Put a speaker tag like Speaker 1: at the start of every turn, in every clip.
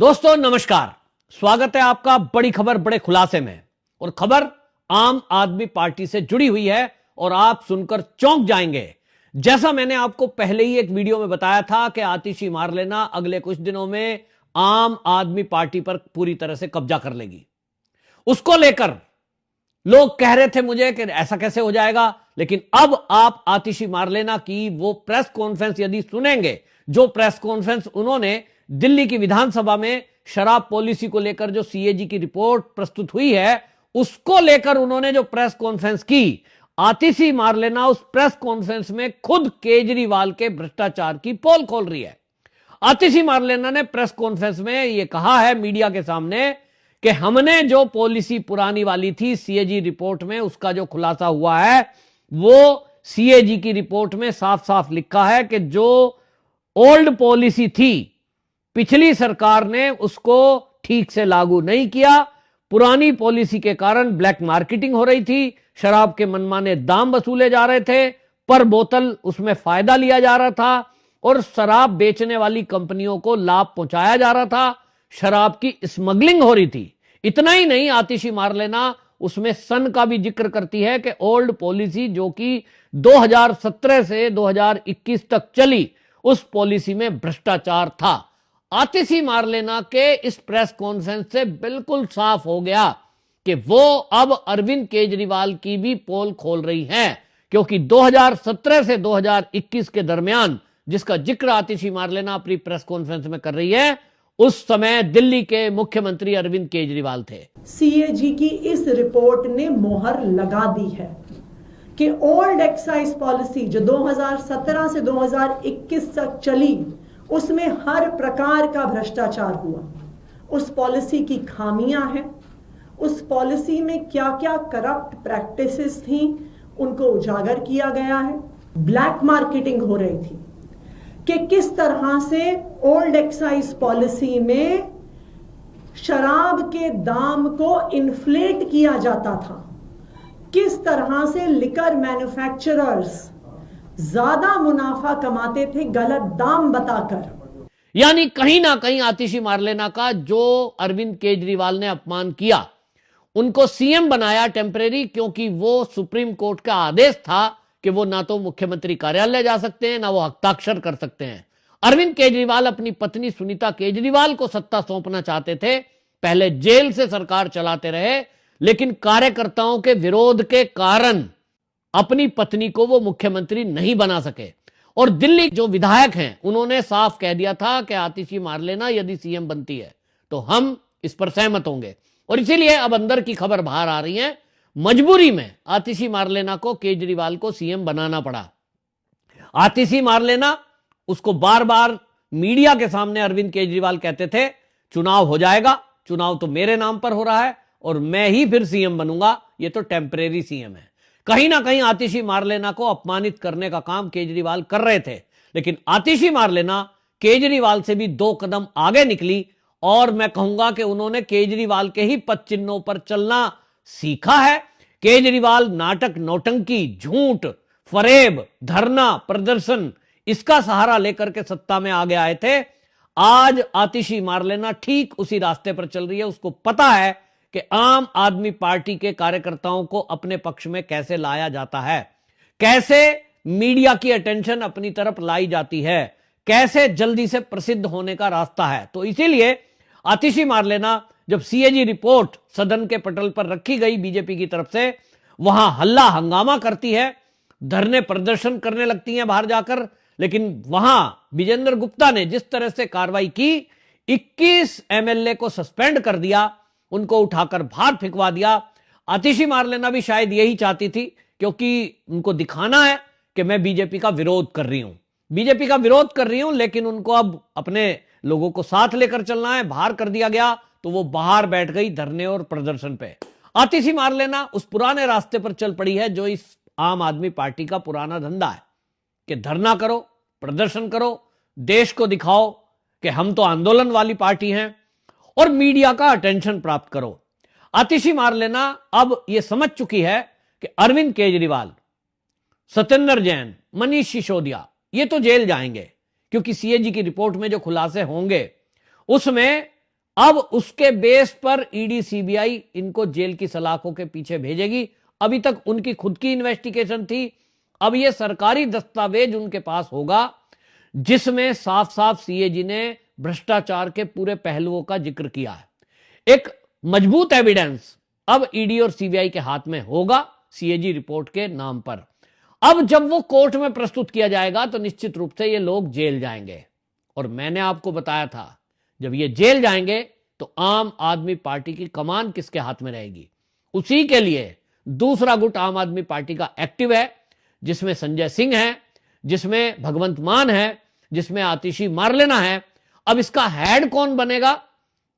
Speaker 1: दोस्तों नमस्कार, स्वागत है आपका बड़ी खबर बड़े खुलासे में। और खबर आम आदमी पार्टी से जुड़ी हुई है और आप सुनकर चौंक जाएंगे। जैसा मैंने आपको पहले ही एक वीडियो में बताया था कि आतिशी मारलेना अगले कुछ दिनों में आम आदमी पार्टी पर पूरी तरह से कब्जा कर लेगी। उसको लेकर लोग कह रहे थे मुझे कि ऐसा कैसे हो जाएगा, लेकिन अब आप आतिशी मारलेना की वो प्रेस कॉन्फ्रेंस यदि सुनेंगे, जो प्रेस कॉन्फ्रेंस उन्होंने दिल्ली की विधानसभा में शराब पॉलिसी को लेकर जो सीएजी की रिपोर्ट प्रस्तुत हुई है उसको लेकर उन्होंने जो प्रेस कॉन्फ्रेंस की, आतिशी मारलेना उस प्रेस कॉन्फ्रेंस में खुद केजरीवाल के भ्रष्टाचार की पोल खोल रही है। आतिशी मारलेना ने प्रेस कॉन्फ्रेंस में यह कहा है मीडिया के सामने कि हमने जो पॉलिसी पुरानी वाली थी सीएजी रिपोर्ट में, उसका जो खुलासा हुआ है वो सीएजी की रिपोर्ट में साफ साफ लिखा है कि जो ओल्ड पॉलिसी थी पिछली सरकार ने उसको ठीक से लागू नहीं किया। पुरानी पॉलिसी के कारण ब्लैक मार्केटिंग हो रही थी, शराब के मनमाने दाम वसूले जा रहे थे, पर बोतल उसमें फायदा लिया जा रहा था और शराब बेचने वाली कंपनियों को लाभ पहुंचाया जा रहा था, शराब की स्मगलिंग हो रही थी। इतना ही नहीं, आतिशी मारलेना उसमें सन का भी जिक्र करती है कि ओल्ड पॉलिसी जो कि 2017 से 2021 तक चली, उस पॉलिसी में भ्रष्टाचार था। आतिशी मारलेना के इस प्रेस कॉन्फ्रेंस से बिल्कुल साफ हो गया कि वो अब अरविंद केजरीवाल की भी पोल खोल रही हैं, क्योंकि 2017 से 2021 के दरमियान जिसका जिक्र आतिशी मारलेना अपनी प्रेस कॉन्फ्रेंस में कर रही है, उस समय दिल्ली के मुख्यमंत्री अरविंद केजरीवाल थे।
Speaker 2: सीएजी की इस रिपोर्ट ने मोहर लगा दी है कि ओल्ड एक्साइज पॉलिसी जो 2017 से 2021 तक चली, उसमें हर प्रकार का भ्रष्टाचार हुआ। उस पॉलिसी की खामियां हैं, उस पॉलिसी में क्या क्या करप्ट प्रैक्टिसेस थी उनको उजागर किया गया है। ब्लैक मार्केटिंग हो रही थी कि किस तरह से ओल्ड एक्साइज पॉलिसी में शराब के दाम को इन्फ्लेट किया जाता था, किस तरह से लिकर मैन्युफैक्चरर्स ज्यादा मुनाफा कमाते थे गलत दाम बताकर।
Speaker 1: यानी कहीं ना कहीं आतिशी मारलेना का जो अरविंद केजरीवाल ने अपमान किया, उनको सीएम बनाया टेम्परेरी, क्योंकि वो सुप्रीम कोर्ट का आदेश था कि वो ना तो मुख्यमंत्री कार्यालय जा सकते हैं ना वो हस्ताक्षर कर सकते हैं। अरविंद केजरीवाल अपनी पत्नी सुनीता केजरीवाल को सत्ता सौंपना चाहते थे, पहले जेल से सरकार चलाते रहे, लेकिन कार्यकर्ताओं के विरोध के कारण अपनी पत्नी को वो मुख्यमंत्री नहीं बना सके। और दिल्ली जो विधायक हैं उन्होंने साफ कह दिया था कि आतिशी मारलेना यदि सीएम बनती है तो हम इस पर सहमत होंगे। और इसीलिए अब अंदर की खबर बाहर आ रही है, मजबूरी में आतिशी मारलेना को केजरीवाल को सीएम बनाना पड़ा। आतिशी मारलेना, उसको बार बार मीडिया के सामने अरविंद केजरीवाल कहते थे चुनाव हो जाएगा, चुनाव तो मेरे नाम पर हो रहा है और मैं ही फिर सीएम बनूंगा, ये तो टेम्परेरी सीएम है। कहीं ना कहीं आतिशी मारलेना को अपमानित करने का काम केजरीवाल कर रहे थे, लेकिन आतिशी मारलेना केजरीवाल से भी 2 कदम आगे निकली और मैं कहूंगा कि उन्होंने केजरीवाल के ही पद चिन्हों पर चलना सीखा है। केजरीवाल नाटक, नौटंकी, झूठ, फरेब, धरना, प्रदर्शन, इसका सहारा लेकर के सत्ता में आगे आए थे। आज आतिशी मारलेना ठीक उसी रास्ते पर चल रही है। उसको पता है कि आम आदमी पार्टी के कार्यकर्ताओं को अपने पक्ष में कैसे लाया जाता है, कैसे मीडिया की अटेंशन अपनी तरफ लाई जाती है, कैसे जल्दी से प्रसिद्ध होने का रास्ता है। तो इसीलिए आतिशी मारलेना जब सीएजी रिपोर्ट सदन के पटल पर रखी गई बीजेपी की तरफ से, वहां हल्ला हंगामा करती है, धरने प्रदर्शन करने लगती हैं बाहर जाकर। लेकिन वहां विजेंद्र गुप्ता ने जिस तरह से कार्रवाई की, 21 एमएलए को सस्पेंड कर दिया, उनको उठाकर बाहर फेंकवा दिया। आतिशी मारलेना भी शायद यही चाहती थी, क्योंकि उनको दिखाना है कि मैं बीजेपी का विरोध कर रही हूं, बीजेपी का विरोध कर रही हूं, लेकिन उनको अब अपने लोगों को साथ लेकर चलना है। बाहर कर दिया गया तो वो बाहर बैठ गई धरने और प्रदर्शन पे। आतिशी मारलेना उस पुराने रास्ते पर चल पड़ी है जो इस आम आदमी पार्टी का पुराना धंधा है कि धरना करो, प्रदर्शन करो, देश को दिखाओ कि हम तो आंदोलन वाली पार्टी हैं और मीडिया का अटेंशन प्राप्त करो। आतिशी मारलेना अब यह समझ चुकी है कि अरविंद केजरीवाल, सत्येंद्र जैन, मनीष सिसोदिया ये तो जेल जाएंगे, क्योंकि सीएजी की रिपोर्ट में जो खुलासे होंगे उसमें अब उसके बेस पर ईडी सीबीआई इनको जेल की सलाखों के पीछे भेजेगी। अभी तक उनकी खुद की इन्वेस्टिगेशन थी, अब यह सरकारी दस्तावेज उनके पास होगा जिसमें साफ साफ सीएजी ने भ्रष्टाचार के पूरे पहलुओं का जिक्र किया है। एक मजबूत एविडेंस अब ईडी और सीबीआई के हाथ में होगा सीएजी रिपोर्ट के नाम पर। अब जब वो कोर्ट में प्रस्तुत किया जाएगा तो निश्चित रूप से ये लोग जेल जाएंगे। और मैंने आपको बताया था, जब ये जेल जाएंगे तो आम आदमी पार्टी की कमान किसके हाथ में रहेगी। उसी के लिए दूसरा गुट आम आदमी पार्टी का एक्टिव है, जिसमें संजय सिंह है, जिसमें भगवंत मान है, जिसमें आतिशी मारलेना है। अब इसका हेड कौन बनेगा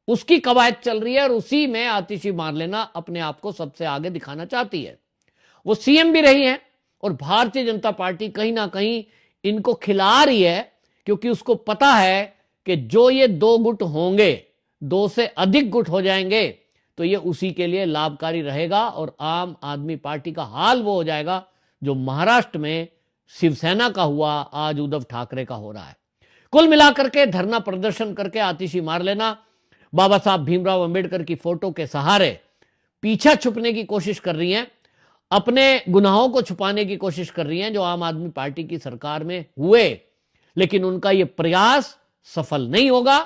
Speaker 1: उसकी कवायद चल रही है और उसी में आतिशी मारलेना अपने आप को सबसे आगे दिखाना चाहती है। वो सीएम भी रही है और भारतीय जनता पार्टी कहीं ना कहीं इनको खिला रही है, क्योंकि उसको पता है कि जो ये दो गुट होंगे, दो से अधिक गुट हो जाएंगे तो ये उसी के लिए लाभकारी रहेगा और आम आदमी पार्टी का हाल वो हो जाएगा जो महाराष्ट्र में शिवसेना का हुआ, आज उद्धव ठाकरे का हो रहा है। कुल मिलाकर के धरना प्रदर्शन करके आतिशी मारलेना बाबा साहब भीमराव अंबेडकर की फोटो के सहारे पीछा छुपने की कोशिश कर रही हैं, अपने गुनाहों को छुपाने की कोशिश कर रही हैं जो आम आदमी पार्टी की सरकार में हुए। लेकिन उनका यह प्रयास सफल नहीं होगा,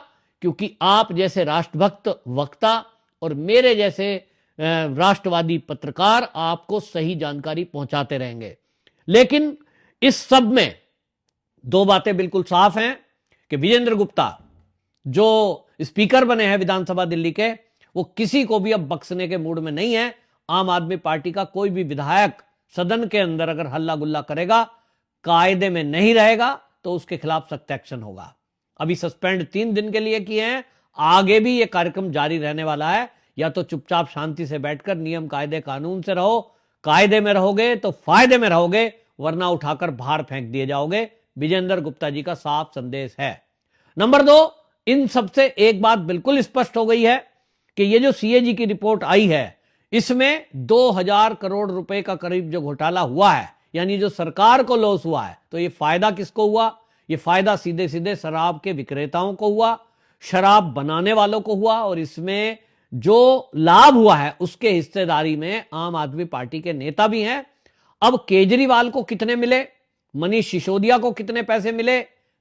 Speaker 1: क्योंकि आप जैसे राष्ट्रभक्त वक्ता और मेरे जैसे राष्ट्रवादी पत्रकार आपको सही जानकारी पहुंचाते रहेंगे। लेकिन इस सब में दो बातें बिल्कुल साफ हैं कि विजेंद्र गुप्ता जो स्पीकर बने हैं विधानसभा दिल्ली के, वो किसी को भी अब बख्शने के मूड में नहीं है। आम आदमी पार्टी का कोई भी विधायक सदन के अंदर अगर हल्ला गुल्ला करेगा, कायदे में नहीं रहेगा, तो उसके खिलाफ सख्त एक्शन होगा। अभी सस्पेंड 3 दिन के लिए किए हैं, आगे भी यह कार्यक्रम जारी रहने वाला है। या तो चुपचाप शांति से बैठकर नियम कायदे कानून से रहो, कायदे में रहोगे तो फायदे में रहोगे, वरना उठाकर बाहर फेंक दिए जाओगे। विजेंद्र गुप्ता जी का साफ संदेश है। नंबर 2, इन सबसे एक बात बिल्कुल स्पष्ट हो गई है कि ये जो सीएजी की रिपोर्ट आई है, इसमें 2000 करोड़ रुपए का करीब जो घोटाला हुआ है, यानी जो सरकार को लॉस हुआ है, तो ये फायदा किसको हुआ? ये फायदा सीधे सीधे शराब के विक्रेताओं को हुआ, शराब बनाने वालों को हुआ, और इसमें जो लाभ हुआ है उसके हिस्सेदारी में आम आदमी पार्टी के नेता भी हैं। अब केजरीवाल को कितने मिले, मनीष सिसोदिया को कितने पैसे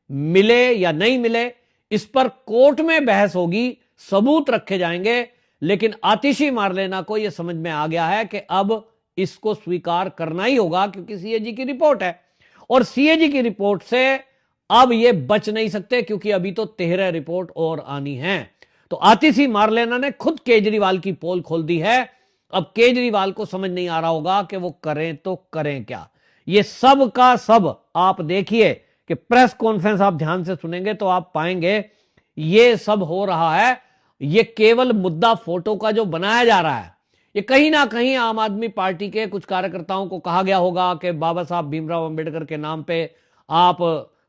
Speaker 1: मिले या नहीं मिले, इस पर कोर्ट में बहस होगी, सबूत रखे जाएंगे। लेकिन आतिशी मारलेना को यह समझ में आ गया है कि अब इसको स्वीकार करना ही होगा, क्योंकि सीएजी की रिपोर्ट है और सीएजी की रिपोर्ट से अब ये बच नहीं सकते, क्योंकि अभी तो 13 रिपोर्ट और आनी है। तो आतिशी मारलेना ने खुद केजरीवाल की पोल खोल दी है। अब केजरीवाल को समझ नहीं आ रहा होगा कि वो करें तो करें क्या। ये सब का सब आप देखिए कि प्रेस कॉन्फ्रेंस आप ध्यान से सुनेंगे तो आप पाएंगे ये सब हो रहा है। ये केवल मुद्दा फोटो का जो बनाया जा रहा है, ये कहीं ना कहीं आम आदमी पार्टी के कुछ कार्यकर्ताओं को कहा गया होगा कि बाबा साहब भीमराव अंबेडकर के नाम पे आप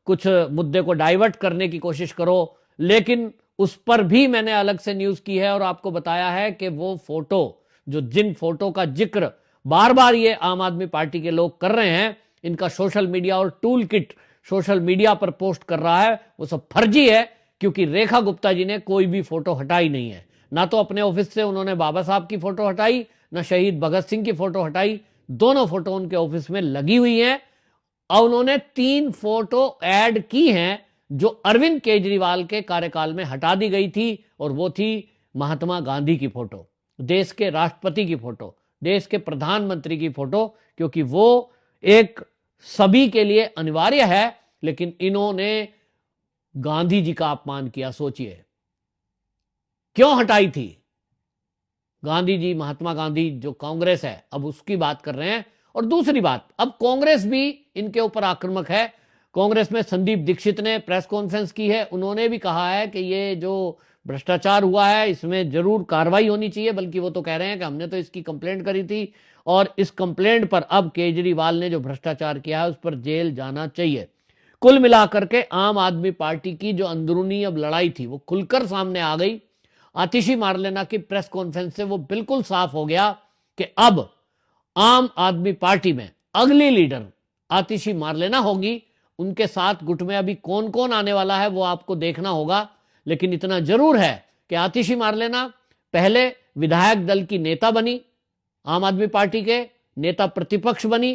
Speaker 1: कुछ मुद्दे को डाइवर्ट करने की कोशिश करो। लेकिन उस पर भी मैंने अलग से न्यूज की है और आपको बताया है कि वो फोटो, जो जिन फोटो का जिक्र बार बार ये आम आदमी पार्टी के लोग कर रहे हैं, इनका सोशल मीडिया और टूल किट सोशल मीडिया पर पोस्ट कर रहा है, वो सब फर्जी है। क्योंकि रेखा गुप्ता जी ने कोई भी फोटो हटाई नहीं है, ना तो अपने ऑफिस से उन्होंने बाबा साहब की फोटो हटाई, ना शहीद भगत सिंह की फोटो हटाई। दोनों फोटो उनके ऑफिस में लगी हुई हैं और उन्होंने 3 फोटो ऐड की हैं जो अरविंद केजरीवाल के कार्यकाल में हटा दी गई थी, और वो थी महात्मा गांधी की फोटो, देश के राष्ट्रपति की फोटो, देश के प्रधानमंत्री की फोटो, क्योंकि वो एक सभी के लिए अनिवार्य है। लेकिन इन्होंने गांधी जी का अपमान किया। सोचिए क्यों हटाई थी गांधी जी, महात्मा गांधी जो कांग्रेस है, अब उसकी बात कर रहे हैं। और दूसरी बात, अब कांग्रेस भी इनके ऊपर आक्रामक है। कांग्रेस में संदीप दीक्षित ने प्रेस कॉन्फ्रेंस की है, उन्होंने भी कहा है कि ये जो भ्रष्टाचार हुआ है इसमें जरूर कार्रवाई होनी चाहिए। बल्कि वो तो कह रहे हैं कि हमने तो इसकी कंप्लेंट करी थी और इस कंप्लेंट पर अब केजरीवाल ने जो भ्रष्टाचार किया है उस पर जेल जाना चाहिए। कुल मिलाकर के आम आदमी पार्टी की जो अंदरूनी अब लड़ाई थी वो खुलकर सामने आ गई। आतिशी मारलेना की प्रेस कॉन्फ्रेंस से वो बिल्कुल साफ हो गया कि अब आम आदमी पार्टी में अगली लीडर आतिशी मारलेना होगी। उनके साथ गुट में अभी कौन कौन आने वाला है वो आपको देखना होगा। लेकिन इतना जरूर है कि आतिशी मार्लेना पहले विधायक दल की नेता बनी, आम आदमी पार्टी के नेता प्रतिपक्ष बनी।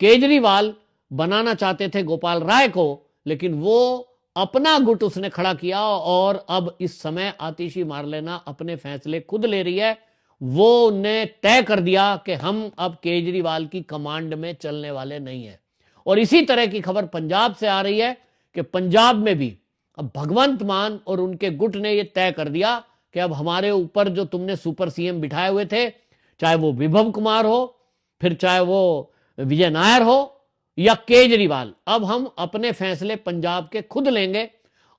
Speaker 1: केजरीवाल बनाना चाहते थे गोपाल राय को, लेकिन वो अपना गुट उसने खड़ा किया और अब इस समय आतिशी मार्लेना अपने फैसले खुद ले रही है। वो ने तय कर दिया कि हम अब केजरीवाल की कमांड में चलने वाले नहीं हैं। और इसी तरह की खबर पंजाब से आ रही है कि पंजाब में भी अब भगवंत मान और उनके गुट ने यह तय कर दिया कि अब हमारे ऊपर जो तुमने सुपर सीएम बिठाए हुए थे, चाहे वो विभव कुमार हो, फिर चाहे वो विजय नायर हो या केजरीवाल, अब हम अपने फैसले पंजाब के खुद लेंगे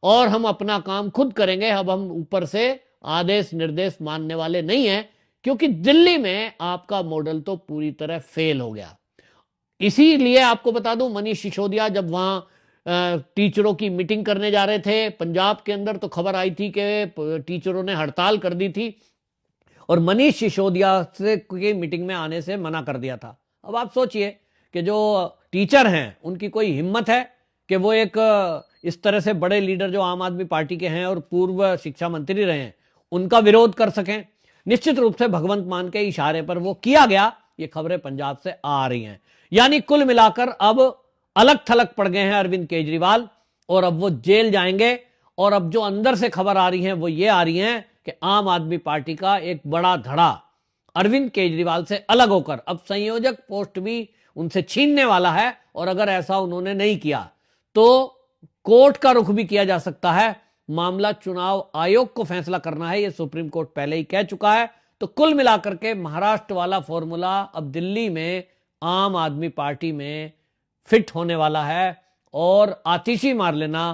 Speaker 1: और हम अपना काम खुद करेंगे। अब हम ऊपर से आदेश निर्देश मानने वाले नहीं हैं, क्योंकि दिल्ली में आपका मॉडल तो पूरी तरह फेल हो गया। इसीलिए आपको बता दूं, मनीष सिसोदिया जब वहां टीचरों की मीटिंग करने जा रहे थे पंजाब के अंदर, तो खबर आई थी कि टीचरों ने हड़ताल कर दी थी और मनीष सिसोदिया से की मीटिंग में आने से मना कर दिया था। अब आप सोचिए कि जो टीचर हैं उनकी कोई हिम्मत है कि वो एक इस तरह से बड़े लीडर जो आम आदमी पार्टी के हैं और पूर्व शिक्षा मंत्री रहे हैं, उनका विरोध कर सकें। निश्चित रूप से भगवंत मान के इशारे पर वो किया गया। ये खबरें पंजाब से आ रही हैं। यानी कुल मिलाकर अब अलग थलग पड़ गए हैं अरविंद केजरीवाल और अब वो जेल जाएंगे। और अब जो अंदर से खबर आ रही है वो ये आ रही है कि आम आदमी पार्टी का एक बड़ा धड़ा अरविंद केजरीवाल से अलग होकर अब संयोजक पोस्ट भी उनसे छीनने वाला है। और अगर ऐसा उन्होंने नहीं किया तो कोर्ट का रुख भी किया जा सकता है। मामला चुनाव आयोग को फैसला करना है, यह सुप्रीम कोर्ट पहले ही कह चुका है। तो कुल मिलाकर के महाराष्ट्र वाला फॉर्मूला अब दिल्ली में आम आदमी पार्टी में फिट होने वाला है और आतिशी मार्लेना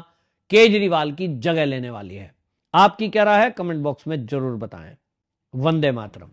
Speaker 1: केजरीवाल की जगह लेने वाली है। आपकी क्या राय है, कमेंट बॉक्स में जरूर बताएं। वंदे मातरम।